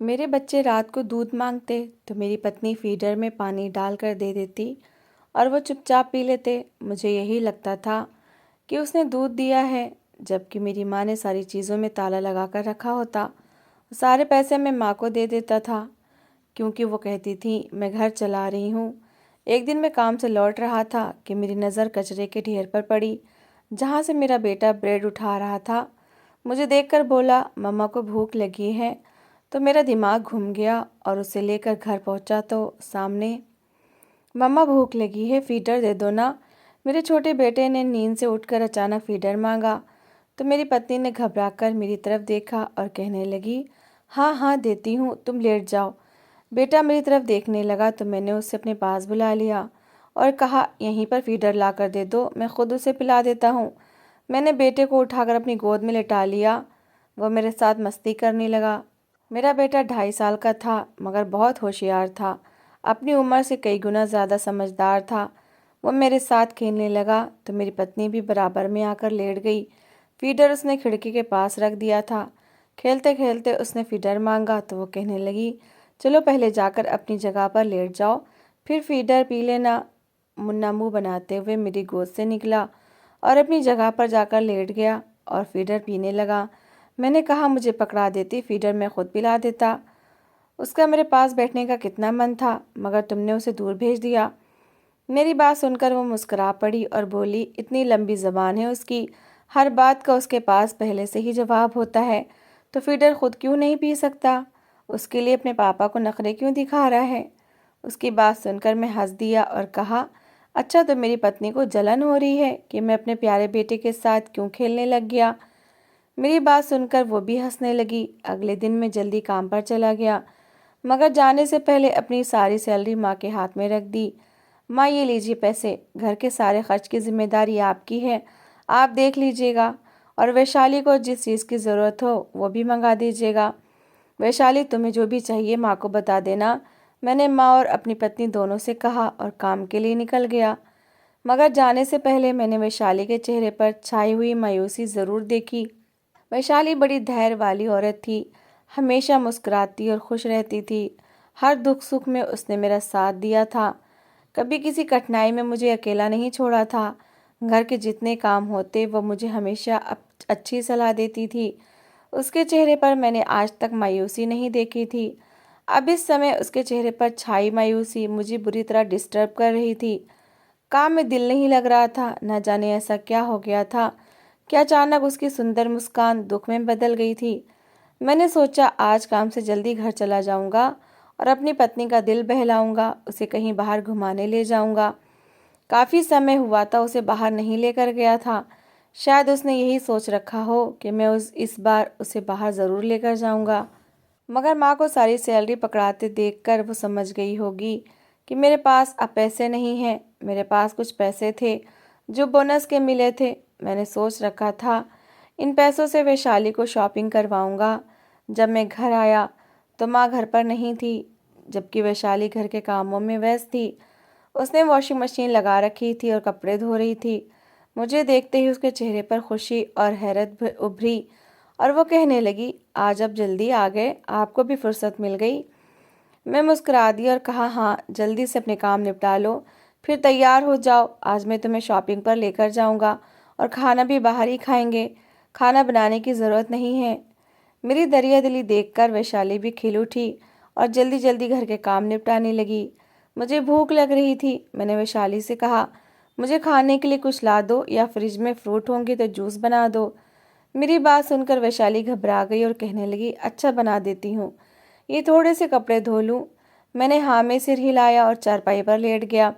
मेरे बच्चे रात को दूध मांगते तो मेरी पत्नी फीडर में पानी डालकर दे देती और वो चुपचाप पी लेते। मुझे यही लगता था कि उसने दूध दिया है, जबकि मेरी माँ ने सारी चीज़ों में ताला लगा कर रखा होता। सारे पैसे मैं माँ को दे देता था क्योंकि वो कहती थी मैं घर चला रही हूँ। एक दिन मैं काम से लौट रहा था कि मेरी नज़र कचरे के ढेर पर पड़ी जहाँ से मेरा बेटा ब्रेड उठा रहा था। मुझे देखकर बोला, मम्मा को भूख लगी है। तो मेरा दिमाग घूम गया और उसे लेकर घर पहुंचा तो सामने, मम्मा भूख लगी है, फीडर दे दो ना। मेरे छोटे बेटे ने नींद से उठकर अचानक फीडर मांगा तो मेरी पत्नी ने घबराकर मेरी तरफ देखा और कहने लगी, हाँ हाँ देती हूँ, तुम लेट जाओ। बेटा मेरी तरफ देखने लगा तो मैंने उसे अपने पास बुला लिया और कहा, यहीं पर फीडर ला कर दे दो, मैं खुद उसे पिला देता हूँ। मैंने बेटे को उठाकर अपनी गोद में लेटा लिया। वह मेरे साथ मस्ती करने लगा। मेरा बेटा 2.5 साल का था मगर बहुत होशियार था, अपनी उम्र से कई गुना ज़्यादा समझदार था। वो मेरे साथ खेलने लगा तो मेरी पत्नी भी बराबर में आकर लेट गई। फीडर उसने खिड़की के पास रख दिया था। खेलते खेलते उसने फीडर मांगा तो वो कहने लगी, चलो पहले जाकर अपनी जगह पर लेट जाओ, फिर फीडर पी लेना। मुन्ना मुँह बनाते हुए मेरी गोद से निकला और अपनी जगह पर जाकर लेट गया और फीडर पीने लगा। मैंने कहा, मुझे पकड़ा देती, फीडर मैं खुद पिला देता। उसका मेरे पास बैठने का कितना मन था, मगर तुमने उसे दूर भेज दिया। मेरी बात सुनकर वो मुस्कुरा पड़ी और बोली, इतनी लंबी ज़बान है उसकी, हर बात का उसके पास पहले से ही जवाब होता है, तो फीडर खुद क्यों नहीं पी सकता? उसके लिए अपने पापा को नखरे क्यों दिखा रहा है? उसकी बात सुनकर मैं हंस दिया और कहा, अच्छा तो मेरी पत्नी को जलन हो रही है कि मैं अपने प्यारे बेटे के साथ क्यों खेलने लग गया। मेरी बात सुनकर वो भी हंसने लगी। अगले दिन मैं जल्दी काम पर चला गया, मगर जाने से पहले अपनी सारी सैलरी माँ के हाथ में रख दी। माँ ये लीजिए पैसे, घर के सारे खर्च की जिम्मेदारी आपकी है, आप देख लीजिएगा और वैशाली को जिस चीज़ की ज़रूरत हो वो भी मंगा दीजिएगा। वैशाली तुम्हें जो भी चाहिए माँ को बता देना। मैंने माँ और अपनी पत्नी दोनों से कहा और काम के लिए निकल गया। मगर जाने से पहले मैंने वैशाली के चेहरे पर छाई हुई मायूसी ज़रूर देखी। वैशाली बड़ी धैर्य वाली औरत थी, हमेशा मुस्कुराती और खुश रहती थी। हर दुख सुख में उसने मेरा साथ दिया था, कभी किसी कठिनाई में मुझे अकेला नहीं छोड़ा था। घर के जितने काम होते वो मुझे हमेशा अच्छी सलाह देती थी। उसके चेहरे पर मैंने आज तक मायूसी नहीं देखी थी। अब इस समय उसके चेहरे पर छाई मायूसी मुझे बुरी तरह डिस्टर्ब कर रही थी। काम में दिल नहीं लग रहा था, न जाने ऐसा क्या हो गया था कि अचानक उसकी सुंदर मुस्कान दुख में बदल गई थी। मैंने सोचा आज काम से जल्दी घर चला जाऊंगा और अपनी पत्नी का दिल बहलाऊंगा, उसे कहीं बाहर घुमाने ले जाऊंगा। काफ़ी समय हुआ था उसे बाहर नहीं लेकर गया था। शायद उसने यही सोच रखा हो कि मैं इस बार उसे बाहर ज़रूर लेकर जाऊंगा। मगर माँ को सारी सैलरी पकड़ाते देखकर वो समझ गई होगी कि मेरे पास अब पैसे नहीं हैं। मेरे पास कुछ पैसे थे जो बोनस के मिले थे। मैंने सोच रखा था इन पैसों से वैशाली को शॉपिंग करवाऊंगा। जब मैं घर आया तो माँ घर पर नहीं थी, जबकि वैशाली घर के कामों में व्यस्त थी। उसने वॉशिंग मशीन लगा रखी थी और कपड़े धो रही थी। मुझे देखते ही उसके चेहरे पर खुशी और हैरत उभरी और वो कहने लगी, आज आप जल्दी आ गए, आपको भी फुर्सत मिल गई। मैं मुस्कुरा दी और कहा, हाँ जल्दी से अपने काम निपटा लो, फिर तैयार हो जाओ, आज मैं तुम्हें शॉपिंग पर लेकर जाऊंगा और खाना भी बाहर ही खाएंगे, खाना बनाने की ज़रूरत नहीं है। मेरी दरिया दिली देखकर वैशाली भी खिल उठी और जल्दी जल्दी घर के काम निपटाने लगी। मुझे भूख लग रही थी। मैंने वैशाली से कहा, मुझे खाने के लिए कुछ ला दो या फ्रिज में फ्रूट होंगे तो जूस बना दो। मेरी बात सुनकर वैशाली घबरा गई और कहने लगी, अच्छा बना देती हूँ, ये थोड़े से कपड़े धो लूँ। मैंने हाँ में सिर हिलाया और चारपाई पर लेट गया।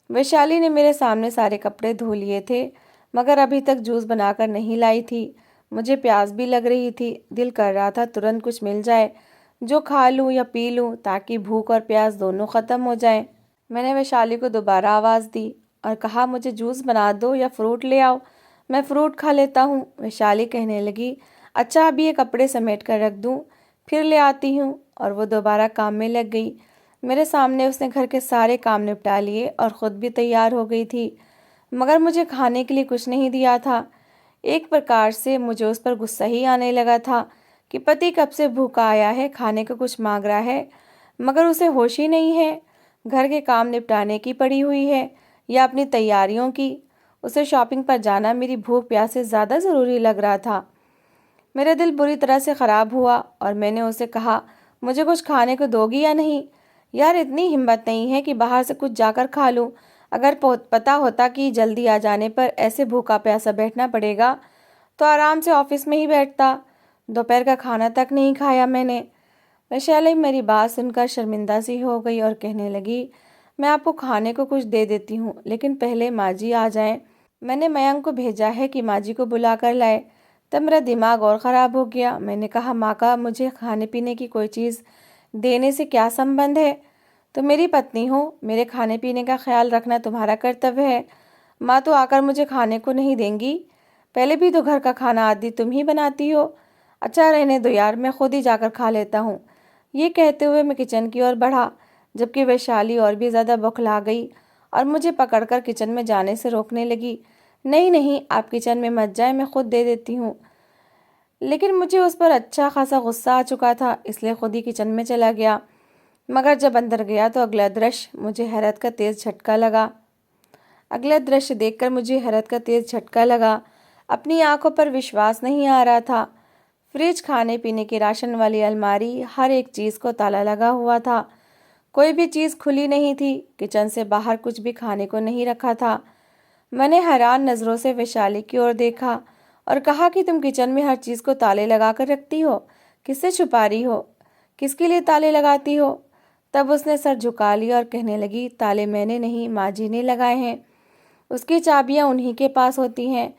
वैशाली ने मेरे सामने सारे कपड़े धो लिए थे, मगर अभी तक जूस बनाकर नहीं लाई थी। मुझे प्यास भी लग रही थी, दिल कर रहा था तुरंत कुछ मिल जाए जो खा लूँ या पी लूँ ताकि भूख और प्यास दोनों ख़त्म हो जाए। मैंने वैशाली को दोबारा आवाज़ दी और कहा, मुझे जूस बना दो या फ्रूट ले आओ, मैं फ्रूट खा लेता हूँ। वैशाली कहने लगी, अच्छा अभी ये कपड़े समेट कर रख दूँ, फिर ले आती हूँ। और वो दोबारा काम में लग गई। मेरे सामने उसने घर के सारे काम निपटा लिए और ख़ुद भी तैयार हो गई थी, मगर मुझे खाने के लिए कुछ नहीं दिया था। एक प्रकार से मुझे उस पर गुस्सा ही आने लगा था कि पति कब से भूखा आया है, खाने को कुछ मांग रहा है, मगर उसे होश ही नहीं है। घर के काम निपटाने की पड़ी हुई है या अपनी तैयारियों की। उसे शॉपिंग पर जाना मेरी भूख प्यास से ज़्यादा ज़रूरी लग रहा था। मेरा दिल बुरी तरह से ख़राब हुआ और मैंने उसे कहा, मुझे कुछ खाने को दोगी या नहीं? यार, इतनी हिम्मत नहीं है कि बाहर से कुछ जाकर खा लूँ। अगर पता होता कि जल्दी आ जाने पर ऐसे भूखा प्यासा बैठना पड़ेगा तो आराम से ऑफिस में ही बैठता। दोपहर का खाना तक नहीं खाया मैंने। वैशाली मेरी बात सुनकर शर्मिंदा सी हो गई और कहने लगी, मैं आपको खाने को कुछ दे देती हूँ, लेकिन पहले माँ जी आ जाएं। मैंने मयंक को भेजा है कि माँ जी को बुला कर लाए। तब मेरा दिमाग और ख़राब हो गया। मैंने कहा, माँ का मुझे खाने पीने की कोई चीज़ देने से क्या संबंध है? तो मेरी पत्नी हो, मेरे खाने पीने का ख्याल रखना तुम्हारा कर्तव्य है। माँ तो आकर मुझे खाने को नहीं देंगी। पहले भी तो घर का खाना आदि तुम ही बनाती हो। अच्छा रहने दो यार, मैं खुद ही जाकर खा लेता हूँ। ये कहते हुए मैं किचन की ओर बढ़ा, जबकि वैशाली और भी ज़्यादा बौखला गई और मुझे पकड़कर किचन में जाने से रोकने लगी। नहीं नहीं, आप किचन में मत जाए, मैं खुद दे देती हूँ। लेकिन मुझे उस पर अच्छा खासा गुस्सा आ चुका था, इसलिए खुद ही किचन में चला गया। मगर जब अंदर गया तो अगला दृश्य मुझे हैरत का तेज़ झटका लगा। अपनी आंखों पर विश्वास नहीं आ रहा था। फ्रिज, खाने पीने की राशन वाली अलमारी, हर एक चीज़ को ताला लगा हुआ था। कोई भी चीज़ खुली नहीं थी। किचन से बाहर कुछ भी खाने को नहीं रखा था। मैंने हैरान नज़रों से वैशाली की ओर देखा और कहा कि तुम किचन में हर चीज़ को ताले लगा कर रखती हो, किससे छुपा रही हो? किसके लिए ताले लगाती हो? तब उसने सर झुका लिया और कहने लगी, ताले मैंने नहीं, माँ जी ने लगाए हैं। उसकी चाबियाँ उन्हीं के पास होती हैं।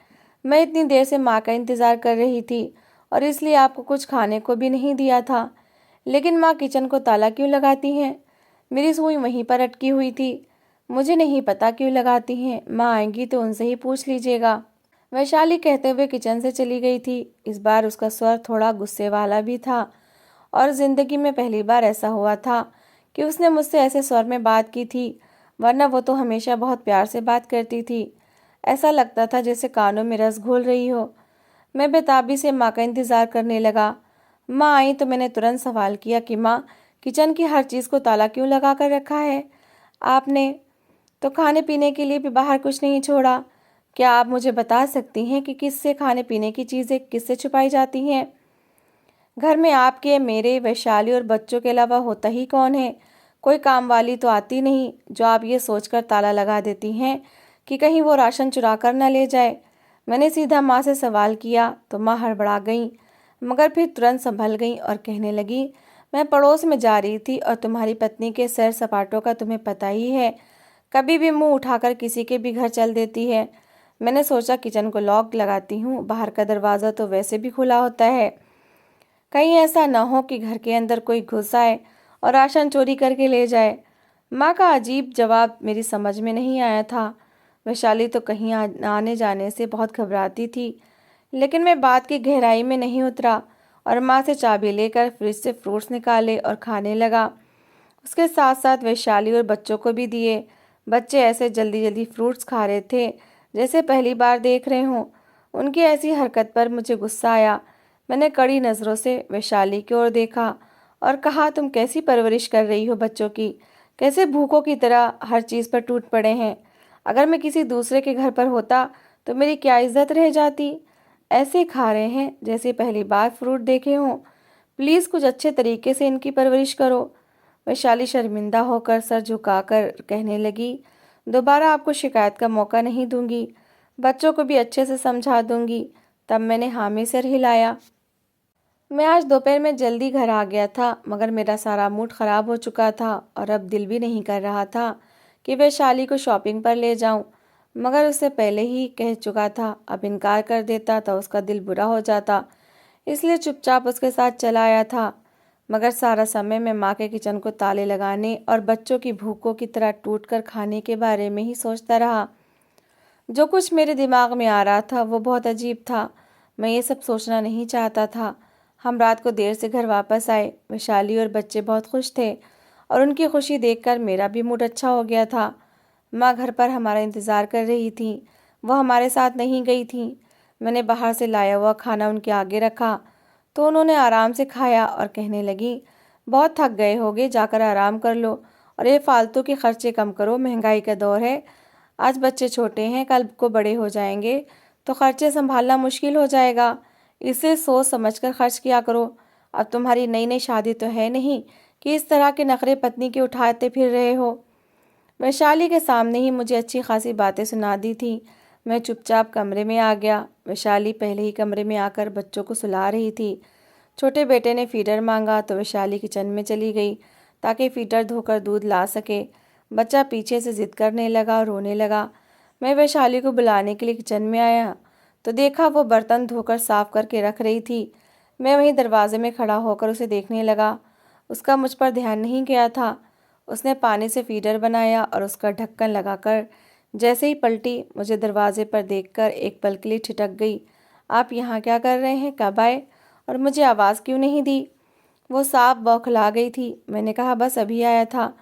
मैं इतनी देर से माँ का इंतज़ार कर रही थी और इसलिए आपको कुछ खाने को भी नहीं दिया था। लेकिन माँ किचन को ताला क्यों लगाती हैं? मेरी सुई वहीं पर अटकी हुई थी। मुझे नहीं पता क्यों लगाती हैं। माँ आएंगी तो उनसे ही पूछ लीजिएगा। वैशाली कहते हुए किचन से चली गई थी। इस बार उसका स्वर थोड़ा गुस्से वाला भी था और ज़िंदगी में पहली बार ऐसा हुआ था कि उसने मुझसे ऐसे स्वर में बात की थी, वरना वो तो हमेशा बहुत प्यार से बात करती थी। ऐसा लगता था जैसे कानों में रस घोल रही हो। मैं बेताबी से माँ का इंतज़ार करने लगा। माँ आई तो मैंने तुरंत सवाल किया कि माँ, किचन की हर चीज़ को ताला क्यों लगा कर रखा है आपने? तो खाने पीने के लिए भी बाहर कुछ नहीं छोड़ा। क्या आप मुझे बता सकती हैं कि किससे खाने पीने की चीज़ें किससे छुपाई जाती हैं? घर में आपके, मेरे, वैशाली और बच्चों के अलावा होता ही कौन है? कोई काम वाली तो आती नहीं जो आप ये सोचकर ताला लगा देती हैं कि कहीं वो राशन चुरा कर न ले जाए। मैंने सीधा माँ से सवाल किया तो माँ हड़बड़ा गई, मगर फिर तुरंत संभल गई और कहने लगी, मैं पड़ोस में जा रही थी और तुम्हारी पत्नी के सैर सपाटों का तुम्हें पता ही है। कभी भी मुंह उठाकर किसी के भी घर चल देती है। मैंने सोचा किचन को लॉक लगाती हूँ, बाहर का दरवाज़ा तो वैसे भी खुला होता है। कहीं ऐसा न हो कि घर के अंदर कोई घुस आए और राशन चोरी करके ले जाए। माँ का अजीब जवाब मेरी समझ में नहीं आया था। वैशाली तो कहीं आने जाने से बहुत घबराती थी, लेकिन मैं बात की गहराई में नहीं उतरा और माँ से चाबी लेकर फ्रिज से फ्रूट्स निकाले और खाने लगा। उसके साथ साथ वैशाली और बच्चों को भी दिए। बच्चे ऐसे जल्दी जल्दी फ्रूट्स खा रहे थे जैसे पहली बार देख रहे हों। उनकी ऐसी हरकत पर मुझे गुस्सा आया। मैंने कड़ी नज़रों से वैशाली की ओर देखा और कहा, तुम कैसी परवरिश कर रही हो बच्चों की? कैसे भूखों की तरह हर चीज़ पर टूट पड़े हैं? अगर मैं किसी दूसरे के घर पर होता तो मेरी क्या इज्जत रह जाती? ऐसे खा रहे हैं जैसे पहली बार फ्रूट देखे हों। प्लीज़ कुछ अच्छे तरीके से इनकी परवरिश करो। वैशाली शर्मिंदा होकर सर झुकाकर कहने लगी, दोबारा आपको शिकायत का मौका नहीं दूंगी, बच्चों को भी अच्छे से समझा दूंगी। तब मैंने हामी सिर हिलाया। मैं आज दोपहर में जल्दी घर आ गया था, मगर मेरा सारा मूड ख़राब हो चुका था और अब दिल भी नहीं कर रहा था कि वैशाली को शॉपिंग पर ले जाऊं। मगर उससे पहले ही कह चुका था, अब इनकार कर देता तो उसका दिल बुरा हो जाता, इसलिए चुपचाप उसके साथ चला आया था। मगर सारा समय मैं माँ के किचन को ताले लगाने और बच्चों की भूखों की तरह टूट कर खाने के बारे में ही सोचता रहा। जो कुछ मेरे दिमाग में आ रहा था वो बहुत अजीब था। मैं ये सब सोचना नहीं चाहता था। हम रात को देर से घर वापस आए। वैशाली और बच्चे बहुत खुश थे और उनकी खुशी देखकर मेरा भी मूड अच्छा हो गया था। माँ घर पर हमारा इंतज़ार कर रही थी। वो हमारे साथ नहीं गई थी। मैंने बाहर से लाया हुआ खाना उनके आगे रखा तो उन्होंने आराम से खाया और कहने लगी, बहुत थक गए होगे, जाकर आराम कर लो और ये फालतू के खर्चे कम करो, महंगाई का दौर है। आज बच्चे छोटे हैं, कल को बड़े हो जाएंगे तो खर्चे संभालना मुश्किल हो जाएगा। इसलिए सोच समझकर खर्च किया करो। अब तुम्हारी नई नई शादी तो है नहीं कि इस तरह के नखरे पत्नी के उठाते फिर रहे हो। वैशाली के सामने ही मुझे अच्छी खासी बातें सुना दी थी। मैं चुपचाप कमरे में आ गया। वैशाली पहले ही कमरे में आकर बच्चों को सुला रही थी। छोटे बेटे ने फीडर मांगा तो वैशाली किचन में चली गई ताकि फीडर धोकर दूध ला सके। बच्चा पीछे से जिद करने लगा और रोने लगा। मैं वैशाली को बुलाने के लिए किचन में आया तो देखा वो बर्तन धोकर साफ करके रख रही थी। मैं वहीं दरवाजे में खड़ा होकर उसे देखने लगा। उसका मुझ पर ध्यान नहीं गया था। उसने पानी से फीडर बनाया और उसका ढक्कन लगाकर जैसे ही पलटी, मुझे दरवाजे पर देखकर एक पल के लिए ठिठक गई। आप यहाँ क्या कर रहे हैं, कब आए और मुझे आवाज़ क्यों नहीं दी? वो साफ बौखला गई थी। मैंने कहा, बस अभी आया था।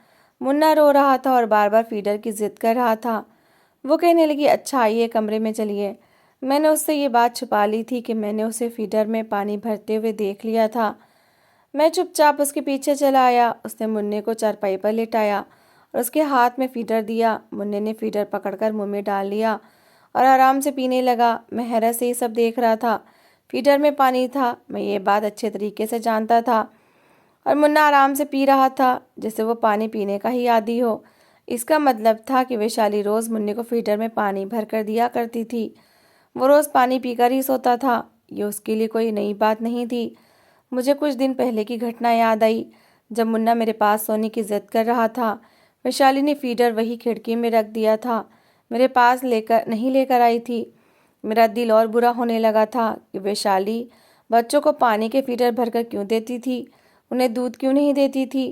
मुन्ना रो रहा था और बार बार फीडर की जिद कर रहा था। वो कहने लगी, अच्छा आइए कमरे में चलिए। मैंने उससे ये बात छुपा ली थी कि मैंने उसे फीडर में पानी भरते हुए देख लिया था। मैं चुपचाप उसके पीछे चला आया। उसने मुन्ने को चारपाई पर लिटाया और उसके हाथ में फीडर दिया। मुन्ने ने फीडर पकड़कर मुंह में डाल लिया और आराम से पीने लगा। मैं हैरत से ये सब देख रहा था। फीडर में पानी था, मैं ये बात अच्छे तरीके से जानता था और मुन्ना आराम से पी रहा था जैसे वो पानी पीने का ही आदी हो। इसका मतलब था कि वैशाली रोज़ मुन्ने को फीडर में पानी भर कर दिया करती थी। वो रोज़ पानी पीकर ही सोता था। ये उसके लिए कोई नई बात नहीं थी। मुझे कुछ दिन पहले की घटना याद आई जब मुन्ना मेरे पास सोने की जिद कर रहा था। वैशाली ने फीडर वही खिड़की में रख दिया था, मेरे पास लेकर आई थी। मेरा दिल और बुरा होने लगा था कि वैशाली बच्चों को पानी के फीडर भरकर क्यों देती थी, उन्हें दूध क्यों नहीं देती थी।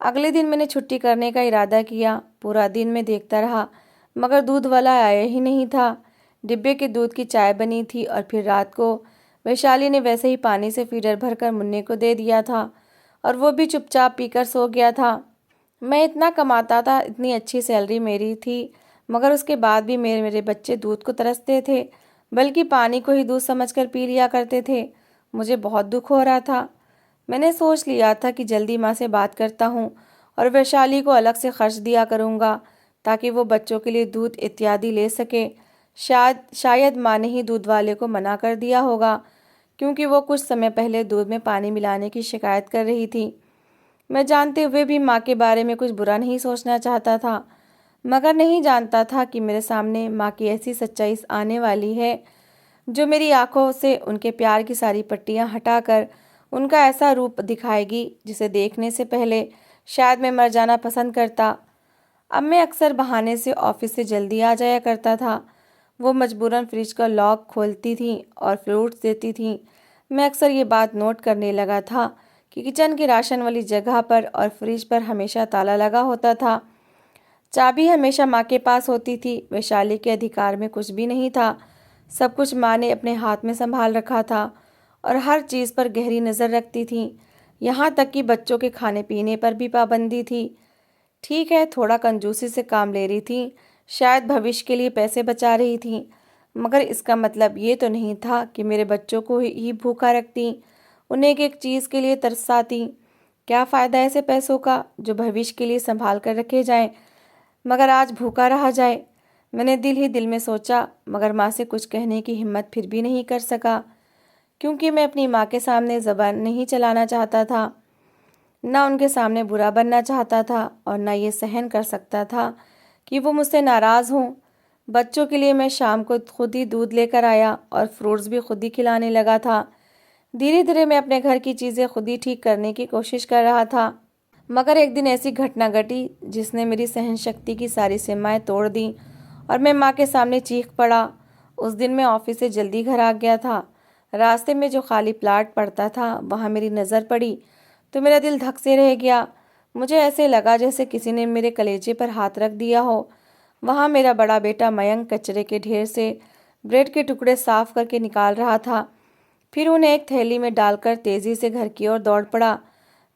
अगले दिन मैंने छुट्टी करने का इरादा किया। पूरा दिन मैं देखता रहा मगर दूध वाला आया ही नहीं था। डिब्बे के दूध की चाय बनी थी और फिर रात को वैशाली ने वैसे ही पानी से फीडर भरकर मुन्ने को दे दिया था और वो भी चुपचाप पीकर सो गया था। मैं इतना कमाता था, इतनी अच्छी सैलरी मेरी थी, मगर उसके बाद भी मेरे बच्चे दूध को तरसते थे, बल्कि पानी को ही दूध समझकर पी लिया करते थे। मुझे बहुत दुख हो रहा था। मैंने सोच लिया था कि जल्दी माँ से बात करता हूँ और वैशाली को अलग से खर्च दिया करूँगा ताकि वो बच्चों के लिए दूध इत्यादि ले सके। शायद माँ ने ही दूध वाले को मना कर दिया होगा क्योंकि वो कुछ समय पहले दूध में पानी मिलाने की शिकायत कर रही थी। मैं जानते हुए भी माँ के बारे में कुछ बुरा नहीं सोचना चाहता था, मगर नहीं जानता था कि मेरे सामने माँ की ऐसी सच्चाई आने वाली है जो मेरी आंखों से उनके प्यार की सारी पट्टियाँ हटाकर उनका ऐसा रूप दिखाएगी जिसे देखने से पहले शायद मैं मर जाना पसंद करता। अब मैं अक्सर बहाने से ऑफिस से जल्दी आ जाया करता था। वो मजबूरन फ्रिज का लॉक खोलती थी और फ्रूट्स देती थी। मैं अक्सर ये बात नोट करने लगा था कि किचन की राशन वाली जगह पर और फ्रिज पर हमेशा ताला लगा होता था। चाबी हमेशा माँ के पास होती थी। वैशाली के अधिकार में कुछ भी नहीं था। सब कुछ माँ ने अपने हाथ में संभाल रखा था और हर चीज़ पर गहरी नज़र रखती थी। यहाँ तक कि बच्चों के खाने पीने पर भी पाबंदी थी। ठीक है, थोड़ा कंजूसी से काम ले रही थी, शायद भविष्य के लिए पैसे बचा रही थी, मगर इसका मतलब ये तो नहीं था कि मेरे बच्चों को ही भूखा रखती, उन्हें एक एक चीज़ के लिए तरसाती। क्या फ़ायदा ऐसे पैसों का जो भविष्य के लिए संभाल कर रखे जाएं, मगर आज भूखा रहा जाए। मैंने दिल ही दिल में सोचा, मगर माँ से कुछ कहने की हिम्मत फिर भी नहीं कर सका, क्योंकि मैं अपनी माँ के सामने ज़बान नहीं चलाना चाहता था, ना उनके सामने बुरा बनना चाहता था और ना ये सहन कर सकता था कि वो मुझसे नाराज़ हों। बच्चों के लिए मैं शाम को खुद ही दूध लेकर आया और फ्रूट्स भी खुद ही खिलाने लगा था। धीरे धीरे मैं अपने घर की चीज़ें खुद ही ठीक करने की कोशिश कर रहा था, मगर एक दिन ऐसी घटना घटी जिसने मेरी सहन शक्ति की सारी सीमाएं तोड़ दी और मैं माँ के सामने चीख पड़ा। उस दिन मैं ऑफिस से जल्दी घर आ गया था। रास्ते में जो खाली प्लाट पड़ता था वहाँ मेरी नज़र पड़ी तो मेरा दिल धक से रह गया। मुझे ऐसे लगा जैसे किसी ने मेरे कलेजे पर हाथ रख दिया हो। वहाँ मेरा बड़ा बेटा मयंक कचरे के ढेर से ब्रेड के टुकड़े साफ करके निकाल रहा था। फिर उन्हें एक थैली में डालकर तेज़ी से घर की ओर दौड़ पड़ा।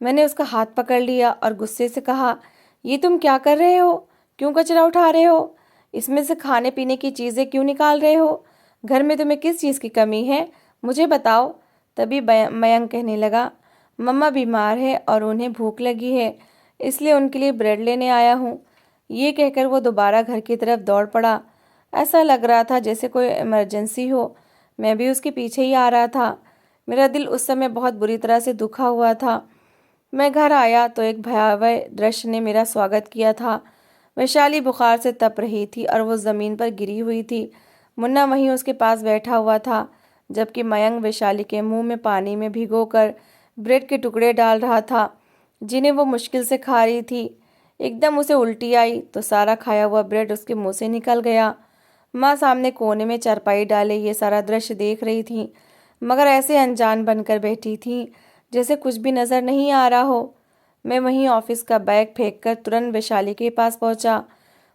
मैंने उसका हाथ पकड़ लिया और गुस्से से कहा, ये तुम क्या कर रहे हो? क्यों कचरा उठा रहे हो? इसमें से खाने पीने की चीज़ें क्यों निकाल रहे हो? घर में तुम्हें किस चीज़ की कमी है, मुझे बताओ। तभी मयंक कहने लगा, मम्मा बीमार है और उन्हें भूख लगी है, इसलिए उनके लिए ब्रेड लेने आया हूँ। ये कहकर वो दोबारा घर की तरफ दौड़ पड़ा। ऐसा लग रहा था जैसे कोई इमरजेंसी हो। मैं भी उसके पीछे ही आ रहा था। मेरा दिल उस समय बहुत बुरी तरह से दुखा हुआ था। मैं घर आया तो एक भयावह दृश्य ने मेरा स्वागत किया था। वैशाली बुखार से तप रही थी और वो ज़मीन पर गिरी हुई थी। मुन्ना वहीं उसके पास बैठा हुआ था, जबकि मयंक वैशाली के मुंह में पानी में भिगोकर ब्रेड के टुकड़े डाल रहा था, जिन्हें वो मुश्किल से खा रही थी। एकदम उसे उल्टी आई तो सारा खाया हुआ ब्रेड उसके मुंह से निकल गया। माँ सामने कोने में चारपाई डाले ये सारा दृश्य देख रही थी, मगर ऐसे अनजान बनकर बैठी थी जैसे कुछ भी नजर नहीं आ रहा हो। मैं वहीं ऑफिस का बैग फेंककर तुरंत वैशाली के पास पहुंचा।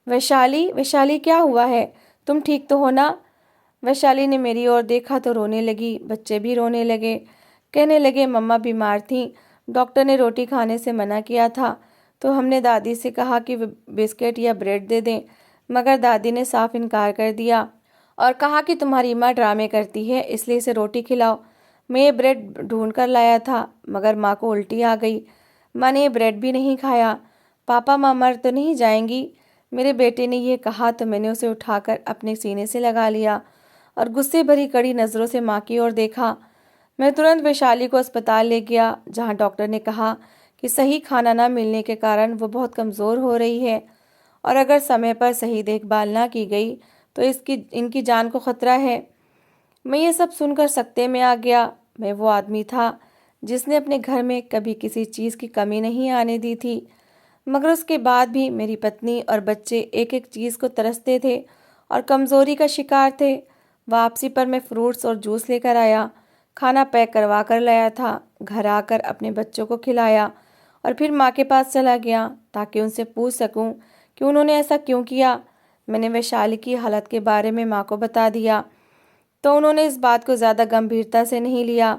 वैशाली, वैशाली क्या हुआ है? तुम ठीक तो हो ना? वैशाली ने मेरी ओर देखा तो रोने लगी। बच्चे भी रोने लगे। कहने लगे, मम्मा बीमार थी, डॉक्टर ने रोटी खाने से मना किया था, तो हमने दादी से कहा कि बिस्किट या ब्रेड दे दें, मगर दादी ने साफ इनकार कर दिया और कहा कि तुम्हारी माँ ड्रामे करती है, इसलिए इसे रोटी खिलाओ। मैं ये ब्रेड ढूंढ कर लाया था, मगर माँ को उल्टी आ गई। माँ ने ये ब्रेड भी नहीं खाया। पापा, माँ मर तो नहीं जाएंगी? मेरे बेटे ने यह कहा तो मैंने उसे उठाकर अपने सीने से लगा लिया और गुस्से भरी कड़ी नज़रों से माँ की ओर देखा। मैं तुरंत वैशाली को अस्पताल ले गया, जहाँ डॉक्टर ने कहा कि सही खाना ना मिलने के कारण वो बहुत कमज़ोर हो रही है और अगर समय पर सही देखभाल ना की गई तो इनकी जान को खतरा है। मैं ये सब सुनकर सकते में आ गया। मैं वो आदमी था जिसने अपने घर में कभी किसी चीज़ की कमी नहीं आने दी थी, मगर उसके बाद भी मेरी पत्नी और बच्चे एक एक चीज़ को तरसते थे और कमज़ोरी का शिकार थे। वापसी पर मैं फ्रूट्स और जूस लेकर आया, खाना पैक करवा कर लाया था। घर आकर अपने बच्चों को खिलाया और फिर माँ के पास चला गया ताकि उनसे पूछ सकूं कि उन्होंने ऐसा क्यों किया। मैंने वैशाली की हालत के बारे में माँ को बता दिया तो उन्होंने इस बात को ज़्यादा गंभीरता से नहीं लिया।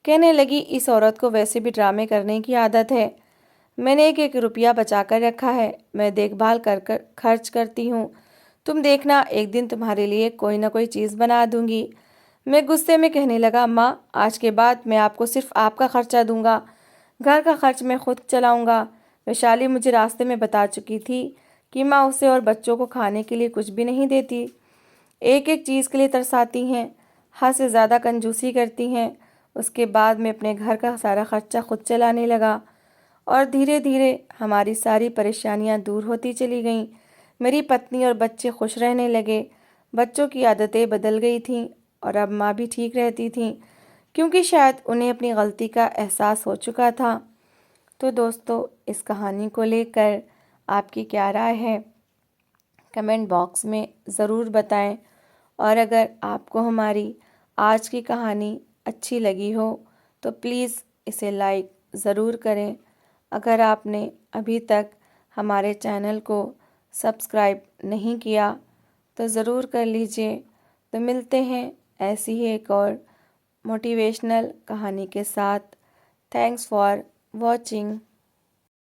कहने लगी, इस औरत को वैसे भी ड्रामे करने की आदत है। मैंने एक एक रुपया बचा कर रखा है, मैं देखभाल कर कर खर्च करती हूँ। तुम देखना, एक दिन तुम्हारे लिए कोई ना कोई चीज़ बना दूंगी। मैं गुस्से में कहने लगा, माँ आज के बाद मैं आपको सिर्फ आपका खर्चा दूंगा, घर का खर्च मैं खुद चलाऊंगा। वैशाली मुझे रास्ते में बता चुकी थी कि माँ उसे और बच्चों को खाने के लिए कुछ भी नहीं देती, एक एक चीज़ के लिए तरसाती हैं, हद से ज़्यादा कंजूसी करती हैं। उसके बाद मैं अपने घर का सारा खर्चा खुद चलाने लगा और धीरे धीरे हमारी सारी परेशानियां दूर होती चली गईं। मेरी पत्नी और बच्चे खुश रहने लगे। बच्चों की आदतें बदल गई थीं और अब माँ भी ठीक रहती थीं, क्योंकि शायद उन्हें अपनी गलती का एहसास हो चुका था। तो दोस्तों, इस कहानी को लेकर आपकी क्या राय है, कमेंट बॉक्स में ज़रूर बताएं। और अगर आपको हमारी आज की कहानी अच्छी लगी हो तो प्लीज़ इसे लाइक ज़रूर करें। अगर आपने अभी तक हमारे चैनल को सब्सक्राइब नहीं किया तो ज़रूर कर लीजिए। तो मिलते हैं ऐसी ही एक और मोटिवेशनल कहानी के साथ। Thanks for watching.